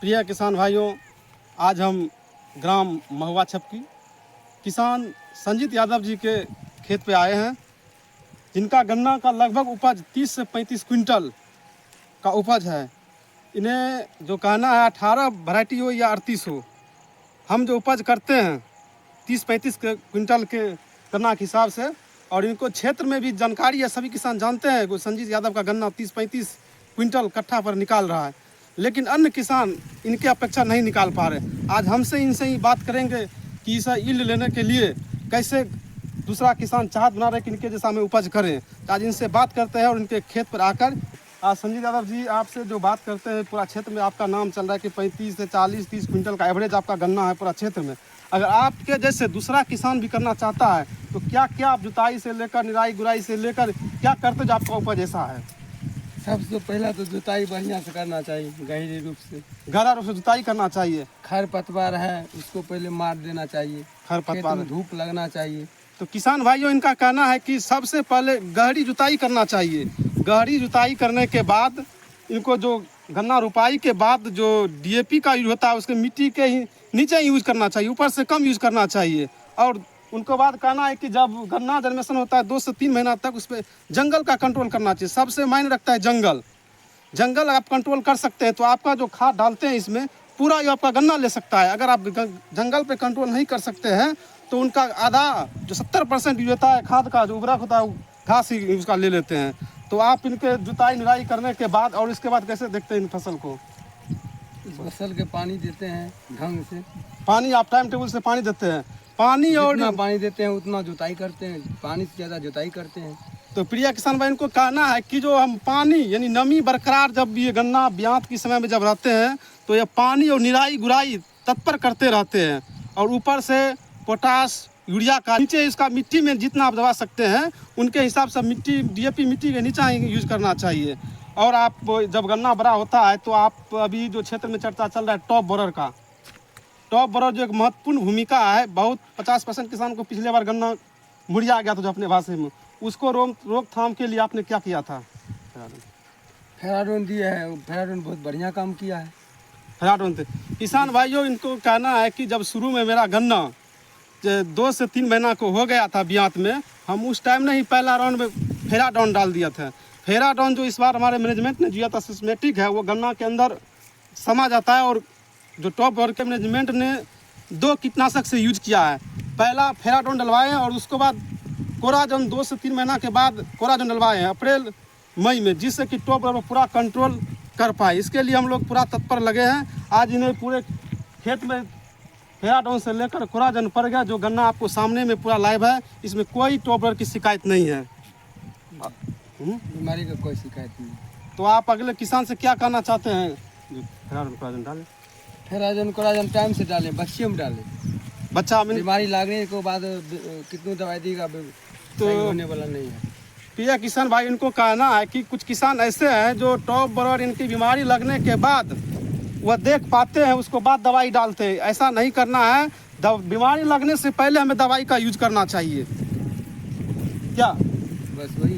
प्रिय किसान भाइयों, आज हम ग्राम महुआ छपकी किसान संजीत यादव जी के खेत पे आए हैं, जिनका गन्ना का लगभग उपज 30 से 35 क्विंटल का उपज है। इन्हें जो कहना है 18 वैरायटी हो या 38 हो, हम जो उपज करते हैं 30-35 क्विंटल के गन्ना के हिसाब से, और इनको क्षेत्र में भी जानकारी है, सभी किसान जानते हैं कि संजीत यादव का गन्ना 30-35 क्विंटल कट्ठा पर निकाल रहा है, लेकिन अन्य किसान इनके अपेक्षा नहीं निकाल पा रहे। आज हमसे इनसे ही बात करेंगे कि इसे यील्ड लेने के लिए कैसे दूसरा किसान चाहत बना रहे कि इनके जैसा में उपज करें। तो आज इनसे बात करते हैं और इनके खेत पर आकर आज संजीत यादव जी आपसे जो बात करते हैं, पूरा क्षेत्र में आपका नाम चल रहा है कि 35 से 40-30 क्विंटल का एवरेज आपका गन्ना है पूरा क्षेत्र में। अगर आपके जैसे दूसरा किसान भी करना चाहता है तो क्या क्या आप जुताई से लेकर निराई गुराई से लेकर क्या करते जो आपका उपज ऐसा है? सबसे पहला तो जुताई बढ़िया से करना चाहिए, गहरे रूप से गहरा रूप से जुताई करना चाहिए। खर पतवार है उसको पहले मार देना चाहिए, खर खेत पतवार में धूप लगना चाहिए। तो किसान भाइयों, इनका कहना है कि सबसे पहले गहरी जुताई करना चाहिए। गहरी जुताई करने के बाद इनको जो गन्ना रुपाई के बाद जो डीएपी का यूज होता है उसके मिट्टी के ही नीचे यूज करना चाहिए, ऊपर से कम यूज करना चाहिए। और उनको बाद कहना है कि जब गन्ना जर्मिनेशन होता है 2 से 3 महीना तक उस पर जंगल का कंट्रोल करना चाहिए। सबसे मायने रखता है जंगल। जंगल आप कंट्रोल कर सकते हैं तो आपका जो खाद डालते हैं इसमें पूरा ये आपका गन्ना ले सकता है। अगर आप जंगल पे कंट्रोल नहीं कर सकते हैं तो उनका आधा जो 70% यूज होता है खाद का, जो उर्वरक होता है, घास ही उसका ले लेते हैं। तो आप इनके जुताई निराई करने के बाद और इसके बाद कैसे देखते हैं इन फसल को? फसल के पानी देते हैं ढंग से, पानी आप टाइम टेबल से पानी देते हैं। पानी और जितना पानी देते हैं उतना जुताई करते हैं, पानी से ज़्यादा जुताई करते हैं। तो प्रिय किसान भाई, इनको कहना है कि जो हम पानी यानी नमी बरकरार जब ये गन्ना ब्यात के समय में जब रहते हैं तो ये पानी और निराई गुराई तत्पर करते रहते हैं। और ऊपर से पोटास यूरिया का नीचे इसका मिट्टी में जितना आप दबा सकते हैं उनके हिसाब से मिट्टी डीएपी मिट्टी के नीचे ही यूज करना चाहिए। और आप जब गन्ना बड़ा होता है तो आप अभी जो क्षेत्र में चर्चा चल रहा है टॉप बोरर का, टॉप बोरर जो एक महत्वपूर्ण भूमिका है। बहुत 50% किसान को पिछले बार गन्ना मुड़िया गया था जो अपने भाषा में, उसको रोकथाम के लिए आपने क्या किया था? फेराडोन दिया है, फेराडोन बहुत बढ़िया काम किया है। फेराडोन थे। किसान भाइयों, इनको कहना है कि जब शुरू में मेरा गन्ना 2 से 3 महीना को हो गया था ब्यात में, हम उस टाइम ने ही पहला राउंड में फेराडोन डाल दिया था। फेराडोन जो इस बार हमारे मैनेजमेंट ने दिया था सिस्टमेटिक है, वो गन्ना के अंदर समा जाता है। और जो टॉप बोरर के मैनेजमेंट ने 2 कीटनाशक से यूज किया है। पहला फेराडोन डलवाए और उसके बाद कोराजन 2 से 3 महीना के बाद कोराजन डलवाए हैं अप्रैल मई में, जिससे कि टॉप बोरर पूरा कंट्रोल कर पाए। इसके लिए हम लोग पूरा तत्पर लगे हैं। आज इन्हें पूरे खेत में फेराडोन से लेकर कोराजन पड़ गया। जो गन्ना आपको सामने में पूरा लाइव है, इसमें कोई टॉप बोरर की शिकायत नहीं है, बीमारी का कोई शिकायत नहीं। तो आप अगले किसान से क्या कहना चाहते हैं? जो फेराडोन कोराजन डालें, फेराडोन कोराजन टाइम से डालें, बच्चियों में डालें। बच्चा बीमारी लगने के बाद कितनी दवाई देगा तो होने वाला नहीं है। प्रिय किसान भाई, इनको कहना है कि कुछ किसान ऐसे हैं जो टॉप बोरर इनकी बीमारी लगने के बाद वह देख पाते हैं, उसको बाद दवाई डालते हैं। ऐसा नहीं करना है। बीमारी लगने से पहले हमें दवाई का यूज करना चाहिए। क्या बस वही